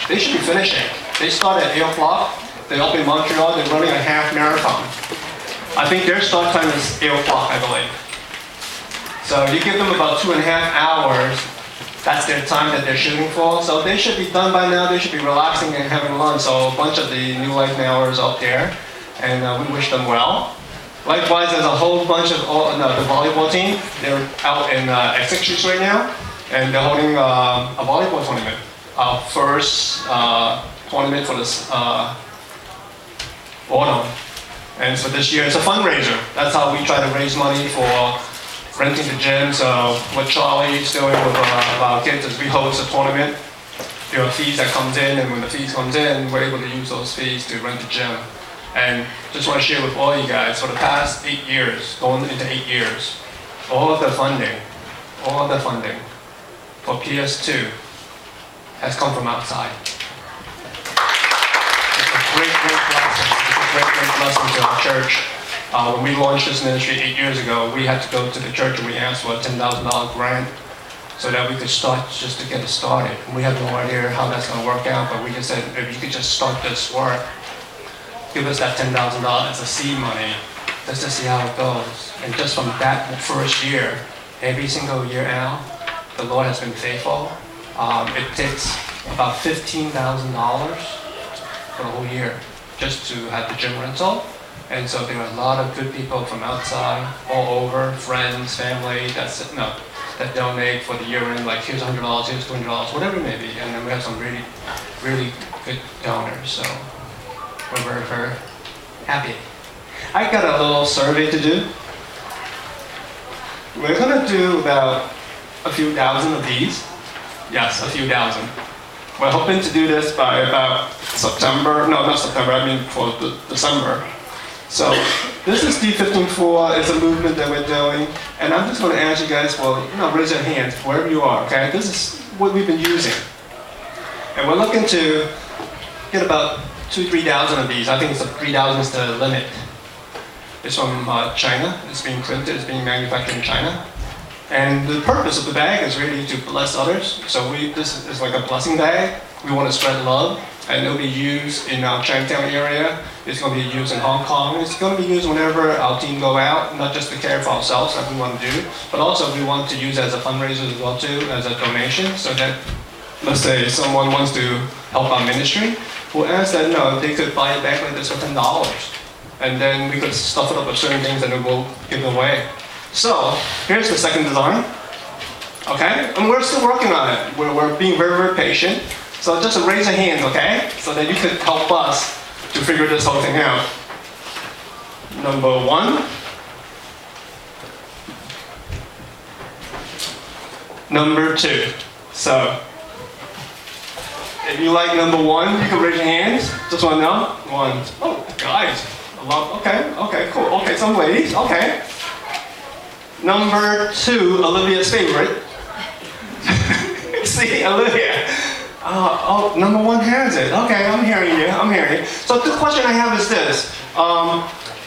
They should be finishing. They start at 8 o'clock. They're up in Montreal. They're running a half marathon. I think their start time is 8 o'clock, I believe. So you give them about 2.5 hours. That's their time that they're shooting for. So they should be done by now. They should be relaxing and having lunch. So a bunch of the New Life Nowers up there, and we wish them well. Likewise, there's a whole bunch of the volleyball team. They're out in at 6th Street right now, and they're holding a volleyball tournament. Our first tournament for this autumn. And so this year it's a fundraiser. That's how we try to raise money for renting the gym. So what Charlie's doing with our kids is we host a tournament. There are fees that comes in, and when the fees comes in, we're able to use those fees to rent the gym. And just want to share with all you guys, for the past 8 years, going into 8 years, all of the funding for PS2 has come from outside. It's a great blessing. It's a great blessing to our church. When we launched this ministry 8 years ago, we had to go to the church and we asked for a $10,000 grant so that we could start just to get it started. We have no idea how that's going to work out, but we just said, if you could just start this work, give us that $10,000 as a seed money, just to see how it goes. And just from that first year, every single year now, the Lord has been faithful. It takes about $15,000 for the whole year just to have the gym rental. And so there are a lot of good people from outside, all over, friends, family, that donate for the year end, like here's $100, here's $200, whatever it may be. And then we have some really, really good donors. So we're very, very happy. I got a little survey to do. We're gonna do about a few thousand of these. Yes, a few thousand. We're hoping to do this by about September. No, not September, I mean for December. So this is D15-4, it's a movement that we're doing. And I'm just gonna ask you guys, raise your hands wherever you are, okay? This is what we've been using. And we're looking to get about 2,000-3,000 of these. I think 3,000 is the limit. It's from China. It's being printed. It's being manufactured in China. And the purpose of the bag is really to bless others. So this is like a blessing bag. We want to spread love, and it'll be used in our Chinatown area. It's going to be used in Hong Kong. It's going to be used whenever our team go out, not just to care for ourselves like we want to do, but also we want to use it as a fundraiser as well too, as a donation, so that, let's say someone wants to help our ministry, we'll ask that, they could buy a bag like this for $10. And then we could stuff it up with certain things and then we'll give it away. So, here's the second design. Okay? And we're still working on it. We're being very, very patient. So just raise your hand, okay? So that you could help us to figure this whole thing out. Number 1. Number 2. So, if you like number 1, you can raise your hands. Just want to know. 1. Oh, guys. Okay, cool. Okay, some ladies. Okay. Number 2, Olivia's favorite. See, Olivia. Number 1 has it. Okay, I'm hearing you. So the question I have is this.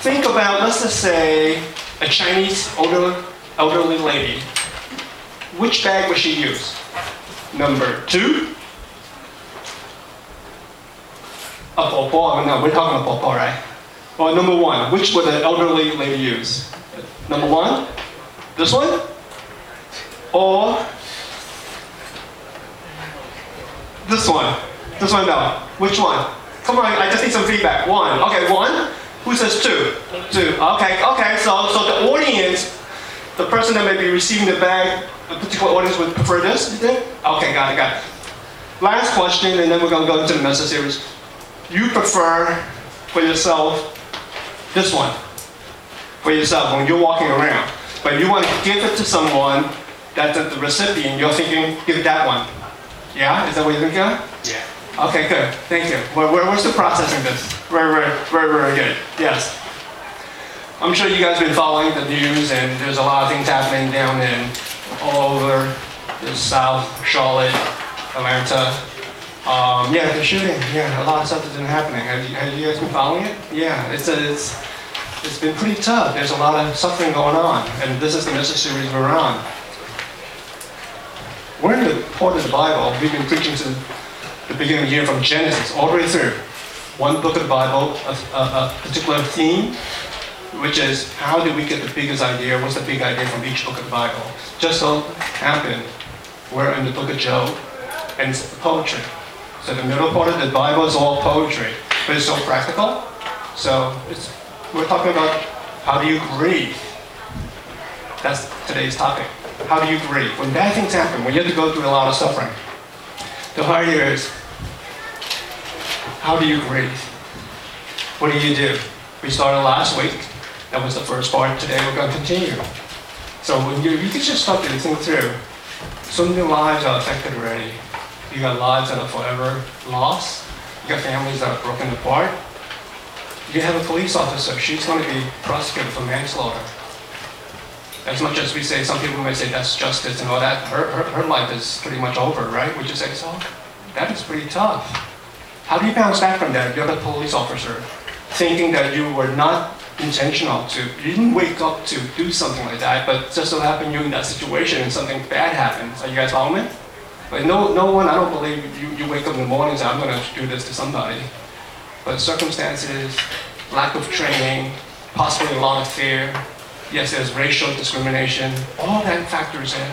Think about, let's just say, a Chinese elderly lady. Which bag would she use? Number 2? A pawpaw? No, we're talking about pawpaw, right? Well, number 1, which would the elderly lady use? Number 1? This one? Or this one? This one, no. Which one? Come on, I just need some feedback. 1. Okay, 1? Who says 2? 2. Okay, so the audience, the person that may be receiving the bag, the particular audience would prefer this, you think? Okay, got it. Last question, and then we're going to go into the message series. You prefer, for yourself, this one. For yourself, when you're walking around. But you want to give it to someone that's the recipient, you're thinking, give that one. Yeah? Is that what you're thinking of? Yeah. Okay, good. Thank you. We're still processing this. Very, very good. Yes. I'm sure you guys have been following the news, and there's a lot of things happening down in all over the South, Charlotte, Atlanta. The shooting. Yeah, a lot of stuff has been happening. Have you guys been following it? Yeah, it's been pretty tough. There's a lot of suffering going on, and this is the message series we're on. We're in the part of the Bible. We've been preaching to the beginning of the year from Genesis all the way through. One book of the Bible, a particular theme, which is how do we get the biggest idea, what's the big idea from each book of the Bible. Just so happened, we're in the book of Job, and it's poetry. So the middle part of the Bible is all poetry, but it's so practical. So we're talking about how do you grieve. That's today's topic. How do you grieve? When bad things happen, when you have to go through a lot of suffering, the hard here is, how do you grieve? What do you do? We started last week. That was the first part. Today we're going to continue. So when you can just start to think through. So many lives are affected already. You got lives that are forever lost. You got families that are broken apart. You have a police officer. She's going to be prosecuted for manslaughter. As much as we say, some people may say that's justice and all that, her life is pretty much over, right? Would you say so? That is pretty tough. How do you bounce back from that? You're the police officer, thinking that you were not intentional you didn't wake up to do something like that, but just so happened you're in that situation and something bad happens. Are you guys following me? But no one, I don't believe you wake up in the morning and say, I'm going to do this to somebody. But circumstances, lack of training, possibly a lot of fear. Yes, there's racial discrimination. All that factors in.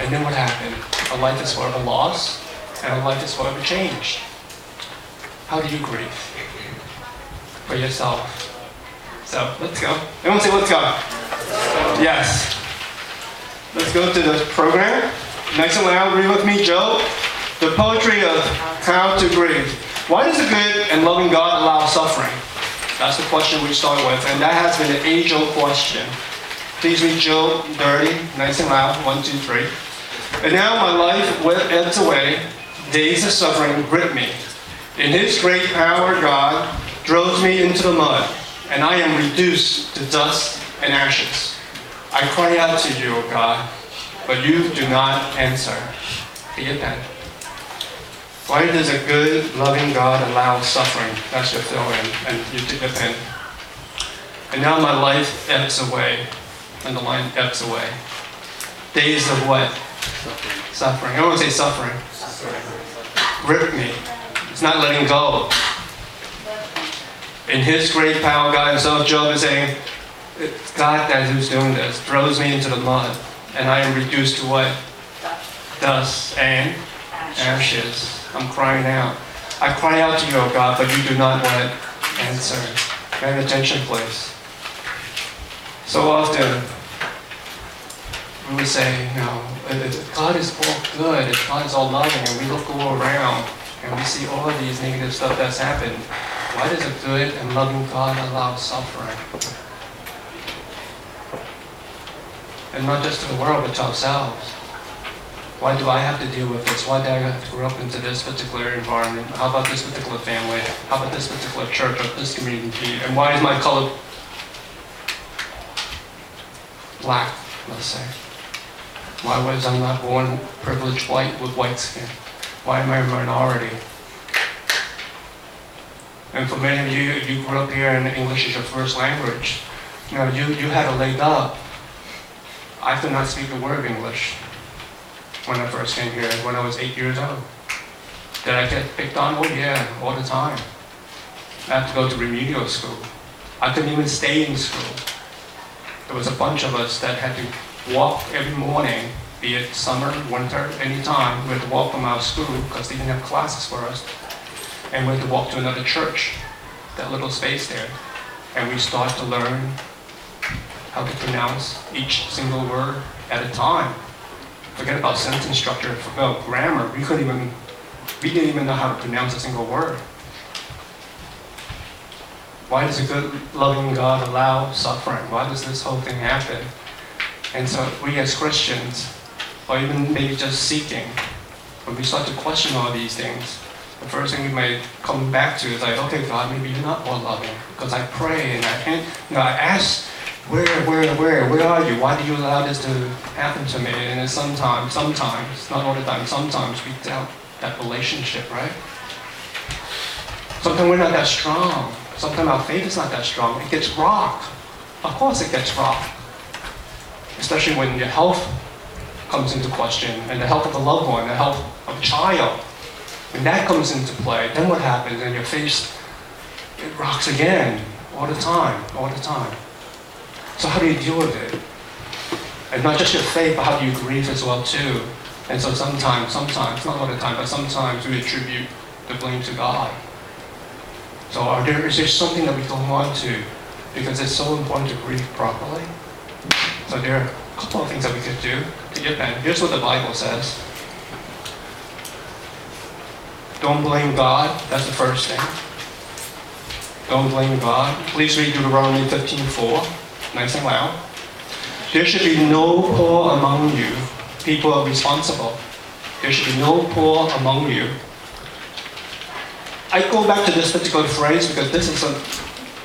And then what happened? A life is forever lost, and a life is forever changed. How do you grieve? For yourself. So, let's go. Everyone say, let's go. Yes. Let's go to the program. Next and loud, read with me, Job. The poetry of how to grieve. Why does a good and loving God allow suffering? That's the question we start with, and that has been an age-old question. Please read Job 30, nice and loud, 1, 2, 3. And now my life ebbs away, days of suffering grip me. In his great power, God throws me into the mud, and I am reduced to dust and ashes. I cry out to you, O God, but you do not answer. Be a pen. Why does a good, loving God allow suffering? That's your fill in, and you take the pen. And now my life ebbs away. And the line ebbs away. Days of what? Suffering. I don't want to say suffering. Grip me. It's not letting go. In his great power, God himself, Job is saying, it's God that who's doing this, throws me into the mud, and I am reduced to what? Dust and ashes. I'm crying out. I cry out to you, O God, but you do not what? Answer. Pay attention, please. So often, we would say, God is all good, God is all loving, and we look all around, and we see all of these negative stuff that's happened. Why does a good and loving God allow suffering? And not just to the world, but to ourselves. Why do I have to deal with this? Why do I have to grow up into this particular environment? How about this particular family? How about this particular church or this community? And why is my color black, let's say? Why was I not born privileged white with white skin? Why am I a minority? And for many of you, you grew up here and English is your first language. You had a leg up. I could not speak a word of English when I first came here, when I was 8 years old. Did I get picked on? Oh yeah, all the time. I had to go to remedial school. I couldn't even stay in school. There was a bunch of us that had to walk every morning, be it summer, winter, any time. We had to walk from our school because they didn't have classes for us. And we had to walk to another church, that little space there. And we start to learn how to pronounce each single word at a time. Forget about sentence structure, forget about grammar. We didn't even know how to pronounce a single word. Why does a good, loving God allow suffering? Why does this whole thing happen? And so we as Christians, or even maybe just seeking, when we start to question all these things, the first thing we may come back to is like, okay, God, maybe you're not more loving. Because I pray and I ask, where are you? Why do you allow this to happen to me? And then sometimes, not all the time, sometimes we doubt that relationship, right? Sometimes we're not that strong. Sometimes our faith is not that strong. It gets rocked. Of course it gets rocked. Especially when your health comes into question, and the health of a loved one, the health of a child. When that comes into play, then what happens? And your face, it rocks again, all the time. So how do you deal with it? And not just your faith, but how do you grieve as well too? And so sometimes, not all the time, but sometimes we attribute the blame to God. So is there something that we hold on to? Because it's so important to grieve properly. So there are a couple of things that we could do. And here's what the Bible says. Don't blame God. That's the first thing. Don't blame God. Please read Deuteronomy 15:4. Nice and loud. There should be no poor among you. People are responsible. There should be no poor among you. I go back to this particular phrase because this is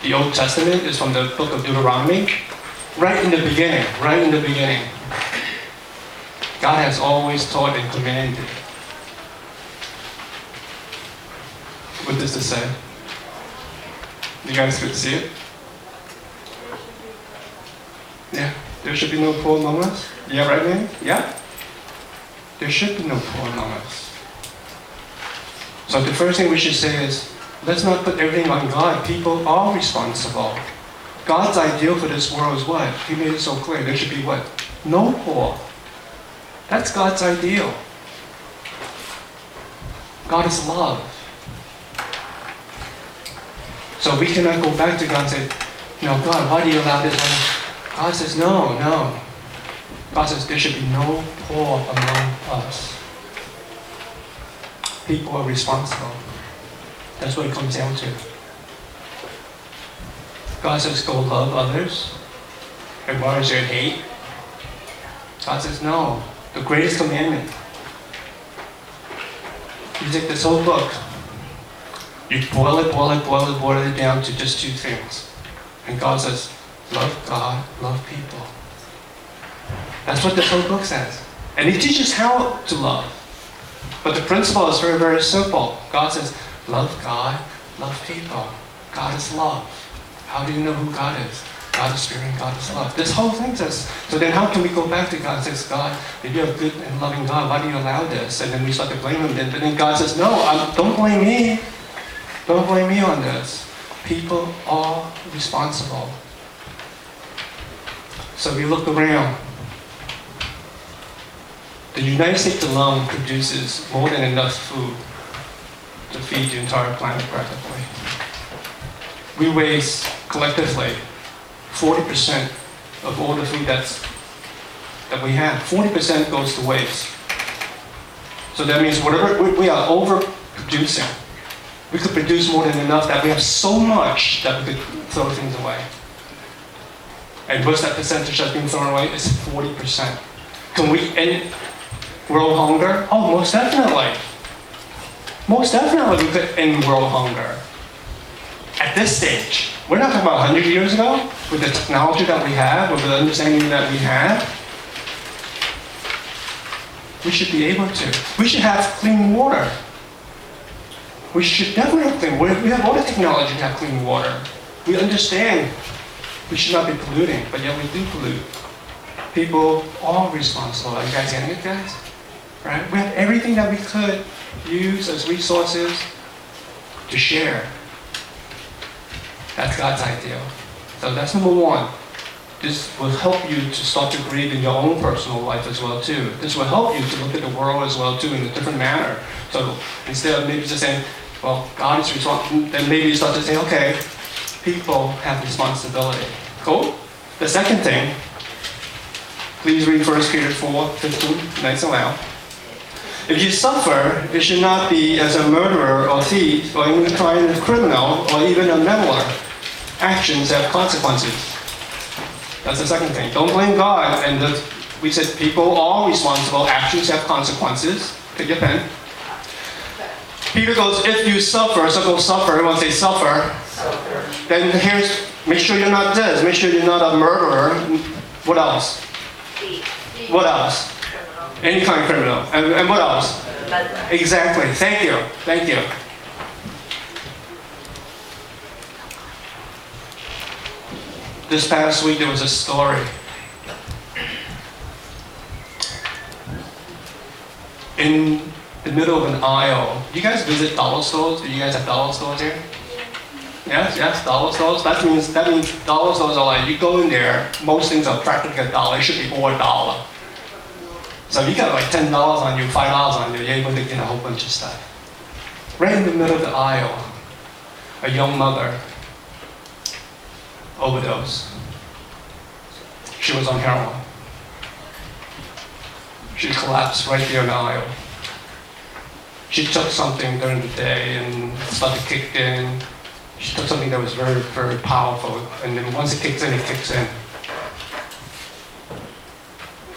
the Old Testament. It's from the book of Deuteronomy. Right in the beginning. God has always taught and commanded. What does this say? You guys could see it? Yeah. There should be no poor among us? Yeah, right, man? Yeah? There should be no poor among us. So the first thing we should say is, let's not put everything on God. People are responsible. God's ideal for this world is what? He made it so clear. There should be what? No poor. That's God's ideal. God is love. So we cannot go back to God and say, no, God, why do you allow this? God says, no. God says, there should be no poor among us. People are responsible. That's what it comes down to. God says, go love others. And why is there hate? God says, no. The greatest commandment. You take this whole book. You boil it down to just two things. And God says, love God, love people. That's what this whole book says. And He teaches how to love. But the principle is very, very simple. God says, love God, love people. God is love. How do you know who God is? God is spirit and God is love. This whole thing says, so then how can we go back to God and say, God, if you're a good and loving God, why do you allow this? And then we start to blame Him. And then God says, no, don't blame me. Don't blame me on this. People are responsible. So we look around. The United States alone produces more than enough food to feed the entire planet practically. We waste collectively 40% of all the food that we have. 40% goes to waste. So that means whatever we are overproducing. We could produce more than enough that we have so much that we could throw things away. And what's that percentage that's being thrown away? It's 40%. Can we end world hunger? Oh, most definitely. Most definitely we could end world hunger. At this stage, we're not talking about 100 years ago, with the technology that we have, with the understanding that we have. We should be able to. We should have clean water. We should definitely have clean water. We have all the technology to have clean water. We understand we should not be polluting, but yet we do pollute. People are responsible. Are you guys getting it, guys? Right? We have everything that we could use as resources to share. That's God's ideal. So that's number one. This will help you to start to grieve in your own personal life as well too. This will help you to look at the world as well too in a different manner. So instead of maybe just saying, well, God is responsible, then maybe you start to say, okay, people have responsibility. Cool? The second thing, please read 1 Peter 4:15, nice and loud. If you suffer, it should not be as a murderer or thief or even a kind of criminal or even a meddler. Actions have consequences. That's the second thing. Don't blame God. And we said people are responsible. Actions have consequences. Take your pen. Peter goes, if you suffer, so go suffer. Everyone say suffer. Suffer. Then make sure you're not this. Make sure you're not a murderer. What else? Thief. What else? Criminal. Any kind of criminal. And what else? Exactly. Thank you. Thank you. This past week there was a story. In the middle of an aisle. Do you guys visit dollar stores? Do you guys have dollar stores here? Yes, dollar stores. That means dollar stores are like, you go in there, most things are practically $1. It should be over $1. So if you got like $10 on you, $5 on you, you're able to get a whole bunch of stuff. Right in the middle of the aisle, a young mother overdosed. She was on heroin. She collapsed right there in the aisle. She took something during the day and started kicked in. She took something that was very, very powerful, and then once it kicks in, it kicks in.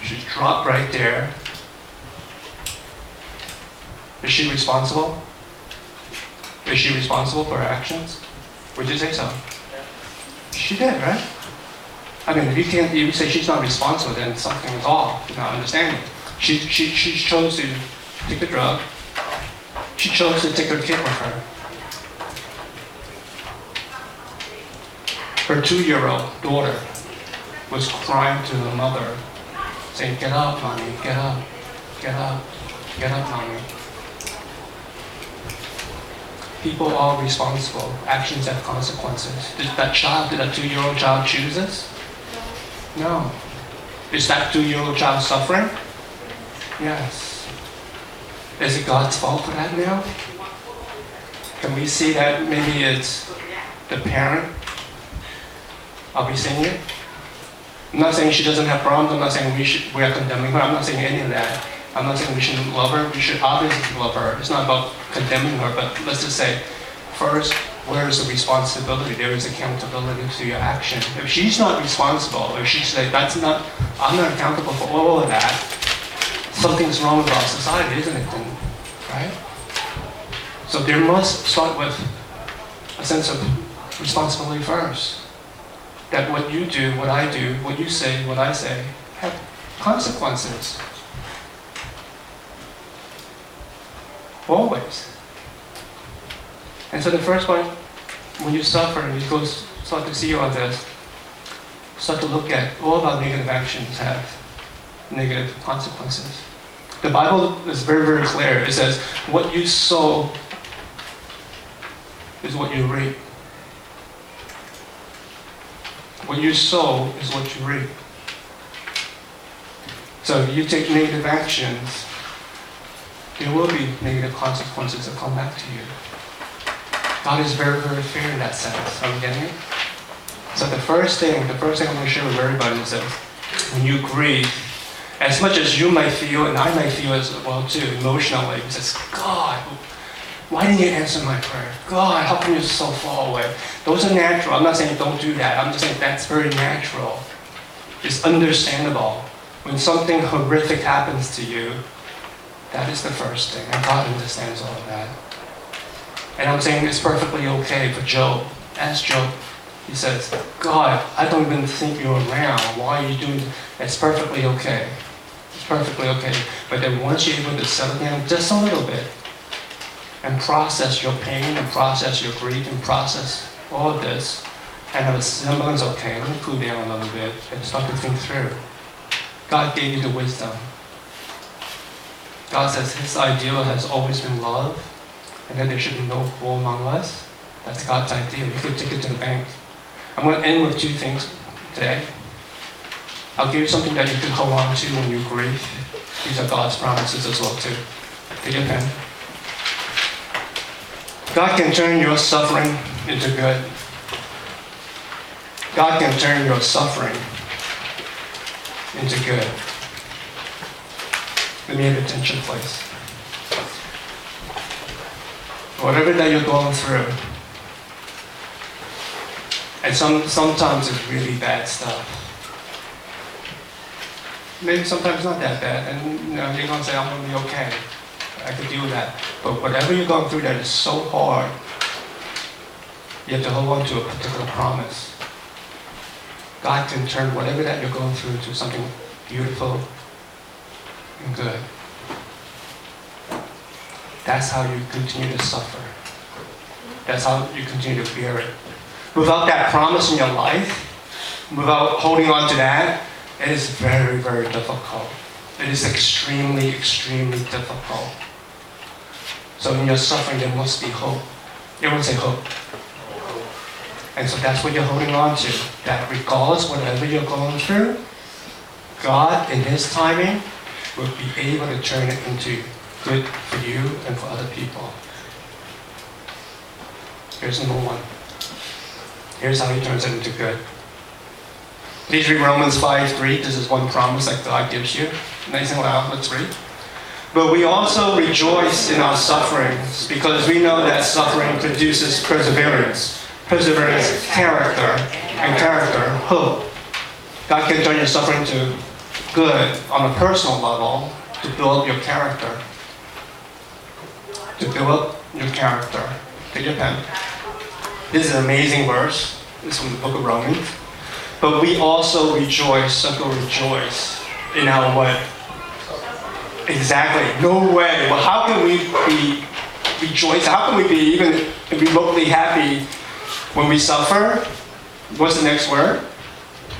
She dropped right there. Is she responsible? Is she responsible for her actions? Would you say so? She did, right? I mean, if you say she's not responsible, then something is off. You're not understanding. She chose to take the drug. She chose to take her kid with her. Her 2-year-old daughter was crying to her mother, saying, "Get up, mommy, get up, get up, get up, mommy." People are responsible. Actions have consequences. Did that 2-year-old child choose this? No. Is that 2-year-old child suffering? Yes. Is it God's fault for that now? Can we see that maybe it's the parent? Are we saying it? I'm not saying she doesn't have problems. I'm not saying we are condemning her. I'm not saying any of that. I'm not saying we shouldn't love her. We should obviously love her. It's not about condemning her, but let's just say, first, where is the responsibility? There is accountability to your action. If she's not responsible, if she's like, I'm not accountable for all of that, something's wrong with our society, isn't it then? Right? So there must start with a sense of responsibility first. That what you do, what I do, what you say, what I say, have consequences. Always. And so the first point, when you suffer and you start to see all this, start to look at all of our negative actions have negative consequences. The Bible is very, very clear. It says, what you sow is what you reap. What you sow is what you reap. So if you take negative actions, there will be negative consequences that come back to you. God is very, very fair in that sense. Are you getting it? So the first thing I'm going to share with everybody is that when you grieve, as much as you might feel, and I might feel as well too, emotionally, it says, God, why didn't you answer my prayer? God, how come you're so far away? Those are natural. I'm not saying don't do that. I'm just saying that's very natural. It's understandable. When something horrific happens to you, that is the first thing. And God understands all of that. And I'm saying it's perfectly okay for Job. Ask Job. He says, God, I don't even think you're around. Why are you doing this? It's perfectly okay. It's perfectly okay. But then once you're able to settle down just a little bit and process your pain and process your grief and process all of this and have a semblance, okay, let me cool down a little bit and start to think through. God gave you the wisdom. God says his ideal has always been love and that there should be no war among us. That's God's ideal. You could take it to the bank. I'm going to end with 2 things today. I'll give you something that you can hold on to when you grieve. These are God's promises as well too. Take your pen. God can turn your suffering into good. God can turn your suffering into good. Let me have attention, please. Whatever that you're going through, and sometimes it's really bad stuff. Maybe sometimes not that bad, and you're going to say, I'm going to be okay. I could deal with that. But whatever you're going through that is so hard, you have to hold on to a particular promise. God can turn whatever that you're going through into something beautiful and good. That's how you continue to suffer. That's how you continue to bear it. Without that promise in your life, without holding on to that, it is very, very difficult. It is extremely, extremely difficult. So in your suffering, there must be hope. Everyone say hope. And so that's what you're holding on to. That regardless whatever you're going through, God, in His timing, will be able to turn it into good for you and for other people. Here's number one. Here's how He turns it into good. Please read Romans 5:3. This is one promise that God gives you. Nice and loud. Let's read. But we also rejoice in our sufferings because we know that suffering produces perseverance. Perseverance, character, and character, hope. God can turn your suffering to good on a personal level to build up your character. To build up your character. Take your pen. This is an amazing verse. It's from the book of Romans. But we also rejoice, circle rejoice, in our what? Exactly. No way. Well, how can we be rejoicing? How can we be even remotely happy when we suffer? What's the next word?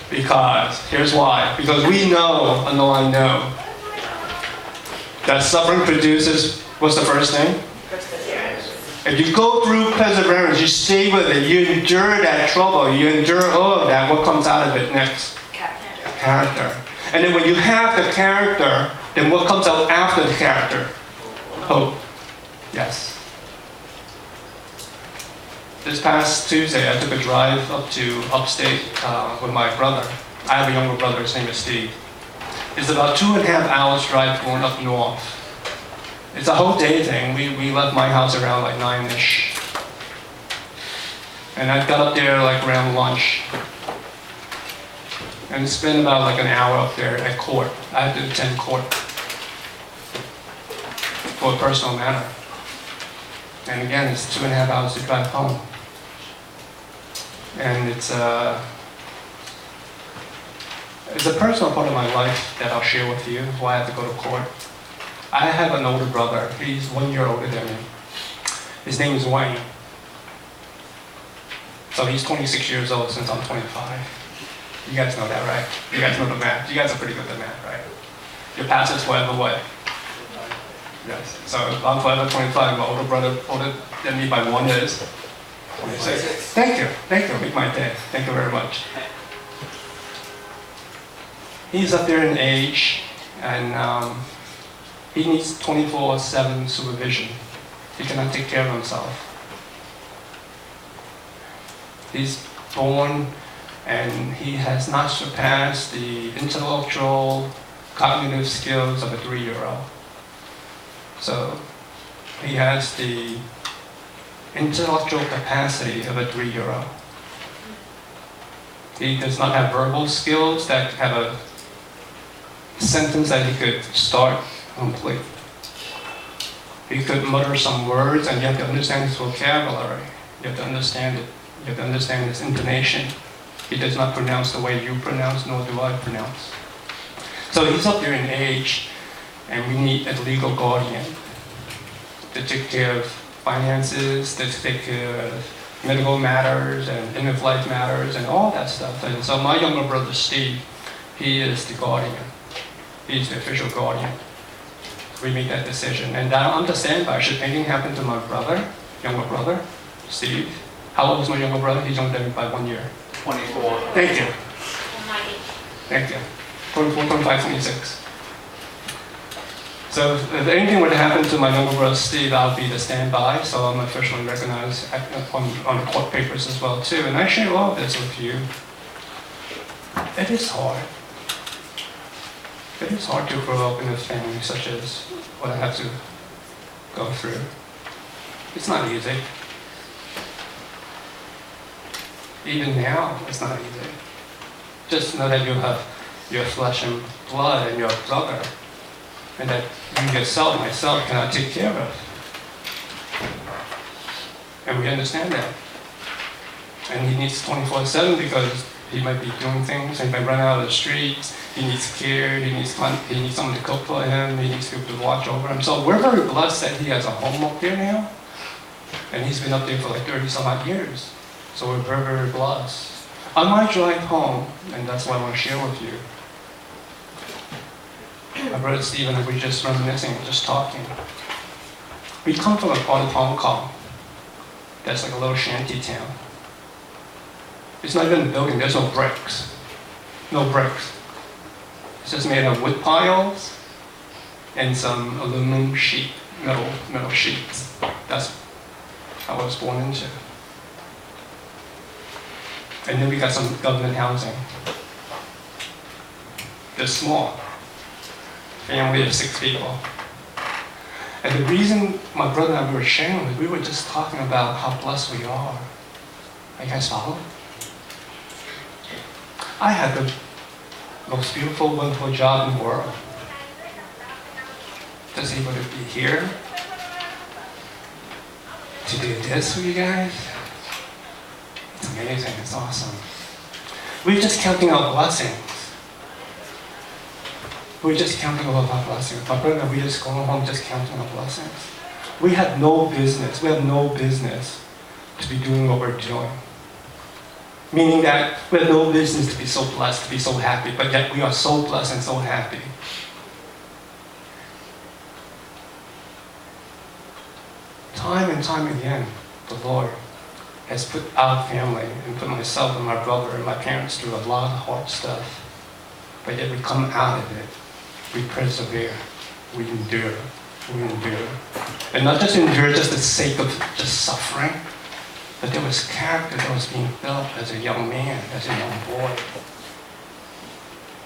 Because. Here's why. Because we know, I know, that suffering produces, what's the first thing? If you go through perseverance, you stay with it, you endure that trouble, you endure all of that, what comes out of it next? Character. And then when you have the character, then what comes out after the character? Hope. Yes. This past Tuesday, I took a drive up to upstate with my brother. I have a younger brother, his name is Steve. It's about 2.5 hours drive going up north. It's a whole day thing. We left my house around like 9-ish. And I got up there like around lunch. And spent about like an hour up there at court. I had to attend court for a personal matter. And again, it's 2.5 hours to drive home. And it's a personal part of my life that I'll share with you, why I have to go to court. I have an older brother. He's 1 year older than me. His name is Wayne. So he's 26 years old since I'm 25. You guys know that, right? You guys know the math. You guys are pretty good at math, right? Your past is forever what? Yes. So I'm forever 25. My older brother, older than me by 1 year, is 26. Thank you. Make my day. Thank you very much. He's up there in age, and he needs 24/7 supervision. He cannot take care of himself. He's born and he has not surpassed the intellectual, cognitive skills of a 3-year-old. So he has the intellectual capacity of a 3-year-old. He does not have verbal skills that have a sentence that he could start complete. He could mutter some words, and you have to understand his vocabulary. You have to understand it. You have to understand his intonation. He does not pronounce the way you pronounce, nor do I pronounce. So he's up there in age, and we need a legal guardian to take care of finances, to take care of medical matters, and end-of-life matters, and all that stuff. And so my younger brother, Steve, he is the guardian. He's the official guardian. We made that decision. And now I'm the standby. Should anything happen to my brother, younger brother, Steve? How old is my younger brother? He's younger than me by 1 year. 24. Thank you. Thank you. 24, 25, 26. So if anything were to happen to my younger brother Steve, I'll be the standby. So I'm officially recognized on the court papers as well too. And I share all of this with you. It is hard. It is hard to grow up in a family such as what I have to go through. It's not easy. Even now, it's not easy. Just know that you have your flesh and blood and your brother, and that you yourself, myself, cannot take care of. And we understand that. And he needs 24/7 because he might be doing things, he might run out of the streets, he needs care, he needs someone to cook for him, he needs people to watch over him. So we're very blessed that he has a home up there now, and he's been up there for like 30 some odd years. So we're very, very blessed. On my drive home, and that's what I want to share with you, my brother Steve and I were just reminiscing, just talking. We come from a part of Hong Kong that's like a little shanty town. It's not even a building, there's no bricks. No bricks. It's just made of wood piles and some aluminum sheet, metal sheets. That's how I was born into. And then we got some government housing. They're small. Family of 6 people. And the reason my brother and I were sharing was we were just talking about how blessed we are. Are you guys follow? I had the most beautiful, wonderful job in the world. Just able to be here, to do this with you guys. It's amazing, it's awesome. We're just counting our blessings. We're just counting all of our blessings. My brother, we just going home just counting our blessings. We have no business to be doing what we're doing. Meaning that we have no business to be so blessed, to be so happy, but yet we are so blessed and so happy. Time and time again, the Lord has put our family and put myself and my brother and my parents through a lot of hard stuff. But yet we come out of it. We persevere. We endure. We endure. And not just endure just the sake of just suffering, but there was character that was being built as a young man, as a young boy.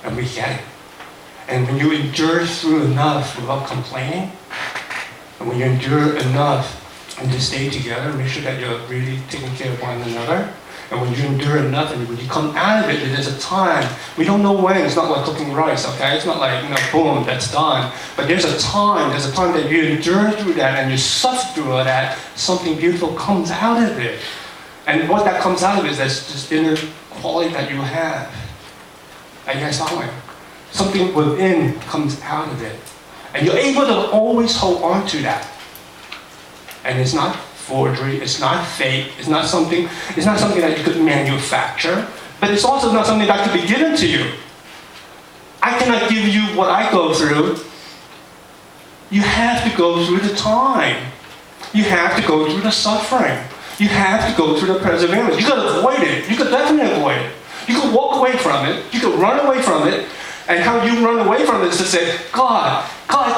And we get it. And when you endure through enough without complaining, and when you endure enough and to stay together, make sure that you're really taking care of one another, and when you endure enough and when you come out of it, there's a time, we don't know when, it's not like cooking rice, okay? It's not like, boom, that's done. But there's a time that you endure through that and you suffer through all that, something beautiful comes out of it. And what that comes out of it is this inner quality that you have. Are you guys following? Something within comes out of it. And you're able to always hold on to that. And it's not forgery, it's not fake, it's not something that you could manufacture, but it's also not something that could be given to you. I cannot give you what I go through. You have to go through the time. You have to go through the suffering. You have to go through the perseverance. You could avoid it. You could definitely avoid it. You could walk away from it. You could run away from it. And how you run away from it is to say, God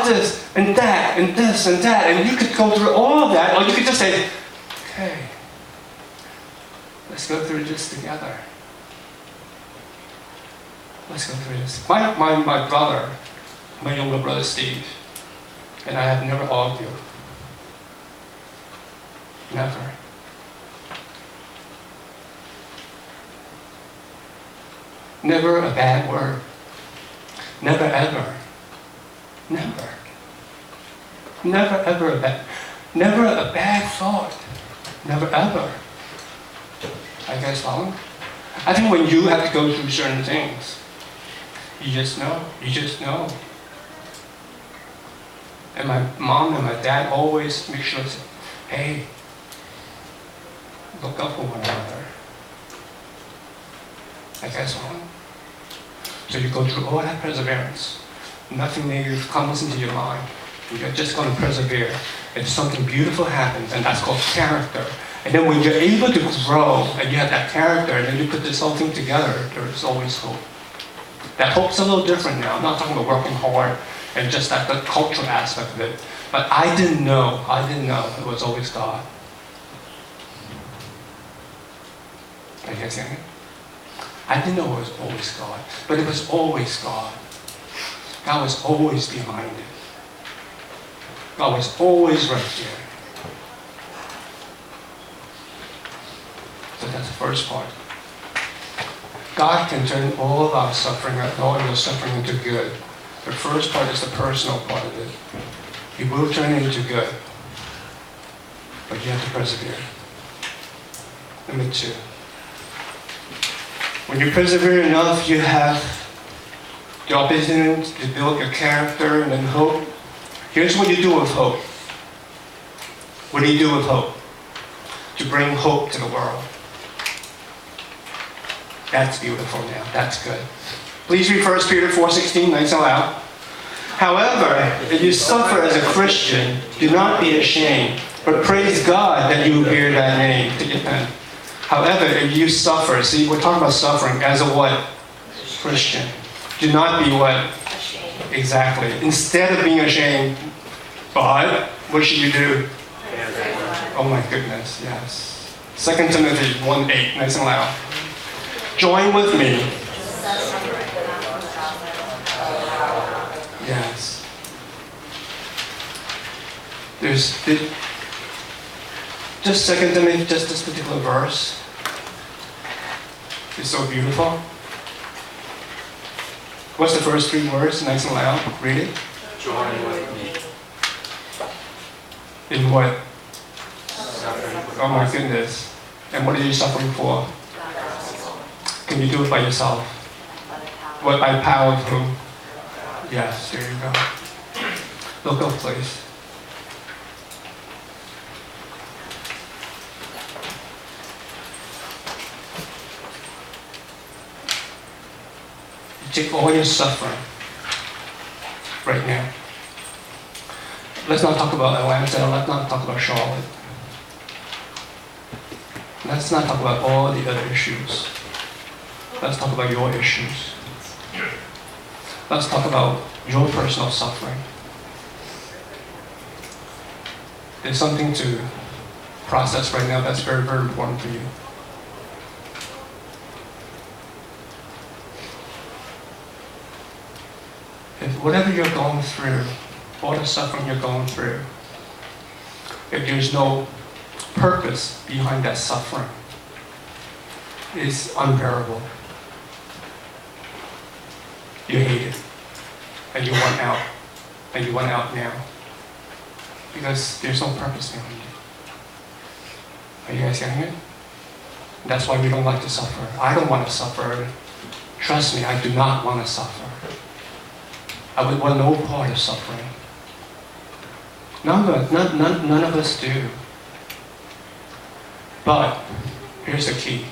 this and that and this and that. And you could go through all of that, or you could just say, okay, let's go through this together. Let's go through this. My brother, my younger brother Steve, and I have never argued. Never. Never a bad word. Never ever. Never. Never ever never a bad thought. Never ever. Are you guys following? I think when you have to go through certain things, you just know. You just know. And my mom and my dad always make sure to say, hey, look out for one another. Are you guys following? So you go through all that perseverance. Nothing negative comes into your mind. You're just going to persevere. And something beautiful happens, and that's called character. And then when you're able to grow, and you have that character, and then you put this whole thing together, there's always hope. That hope's a little different now. I'm not talking about working hard and just that the cultural aspect of it. But I didn't know it was always God. Are you guys getting it? I didn't know it was always God, but it was always God. God was always behind it. God was always right there. So that's the first part. God can turn all of our suffering, all of your suffering into good. The first part is the personal part of it. He will turn it into good, but you have to persevere. Number 2. When you persevere enough, you have the opportunity to build your character and then hope. Here's what you do with hope. What do you do with hope? To bring hope to the world. That's beautiful now. That's good. Please read 1 Peter 4:16, nice and loud. However, if you suffer as a Christian, do not be ashamed, but praise God that you bear that name. Take your pen. However, if you suffer, see, we're talking about suffering as a what? Christian. Do not be what? Ashamed. Exactly. Instead of being ashamed, but what should you do? Oh my goodness, yes. 2 Timothy 1:8, nice and loud. Join with me. Yes. Just 2 Timothy, just this particular verse is so beautiful. What's the first three words? Nice and loud. Read it. Join with me. In what? Suffering. Oh my goodness. And what are you suffering for? Can you do it by yourself? What, by the power of whom? Yes, there you go. Look up, please. You take all your suffering right now. Let's not talk about Atlanta, let's not talk about Charlotte. Let's not talk about all the other issues. Let's talk about your issues. Let's talk about your personal suffering. There's something to process right now that's very, very important for you. If whatever you're going through, all the suffering you're going through, if there's no purpose behind that suffering, it's unbearable. You hate it, and you want out, and you want out now, because there's no purpose behind it. Are you guys getting it? That's why we don't like to suffer. I don't want to suffer. Trust me, I do not want to suffer. I would want no part of suffering. None of us do. But here's the key.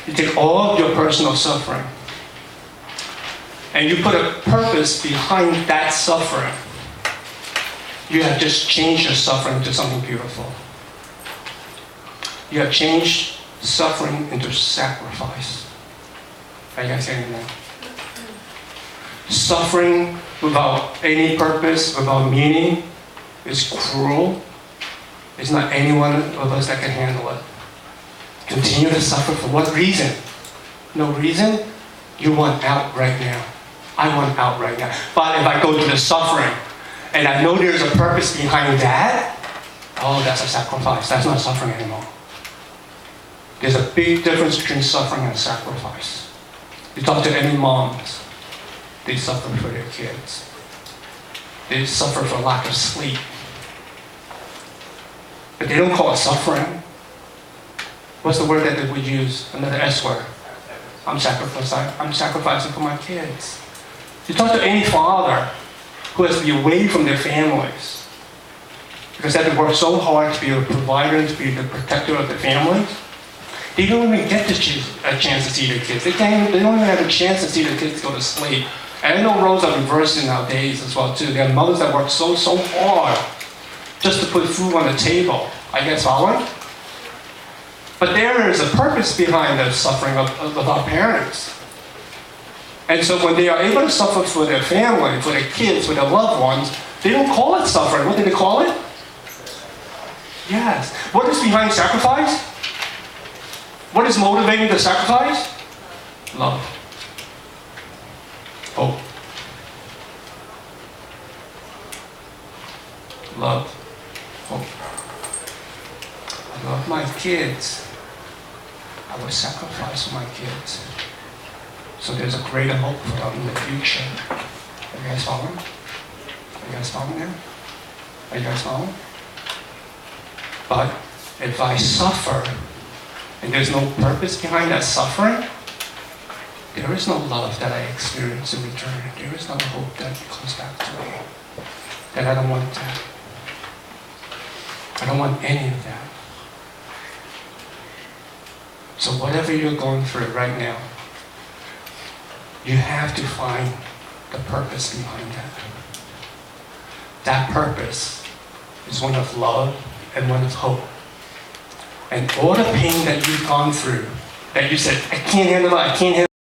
You take all of your personal suffering and you put a purpose behind that suffering. You have just changed your suffering to something beautiful. You have changed suffering into sacrifice. Are you guys hearing that? Suffering without any purpose, without meaning, is cruel. There's not any one of us that can handle it. Continue to suffer for what reason? No reason? You want out right now. I want out right now. But if I go through the suffering and I know there's a purpose behind that, oh, that's a sacrifice. That's not suffering anymore. There's a big difference between suffering and sacrifice. You talk to any moms, they suffer for their kids. They suffer for lack of sleep. But they don't call it suffering. What's the word that they would use? Another S word. I'm sacrificing for my kids. You talk to any father who has to be away from their families because they have to work so hard to be a provider, to be the protector of their families. They don't even get a chance to see their kids. They don't even have a chance to see their kids go to sleep. And I know roles are reversing nowadays as well too. There are mothers that work so hard just to put food on the table. Are you guys following? But there is a purpose behind the suffering of our parents. And so when they are able to suffer for their family, for their kids, for their loved ones, they don't call it suffering. What do they call it? Yes. What is behind sacrifice? What is motivating the sacrifice? Love. Hope. Love. Hope. I love my kids. I will sacrifice for my kids. So there's a greater hope for them in the future. Are you guys following? Are you guys following there? Are you guys following? But if I suffer and there's no purpose behind that suffering, there is no love that I experience in return. There is no hope that comes back to me. That I don't want that. I don't want any of that. So whatever you're going through right now, you have to find the purpose behind that. That purpose is one of love and one of hope. And all the pain that you've gone through, that you said, I can't handle it, I can't handle it.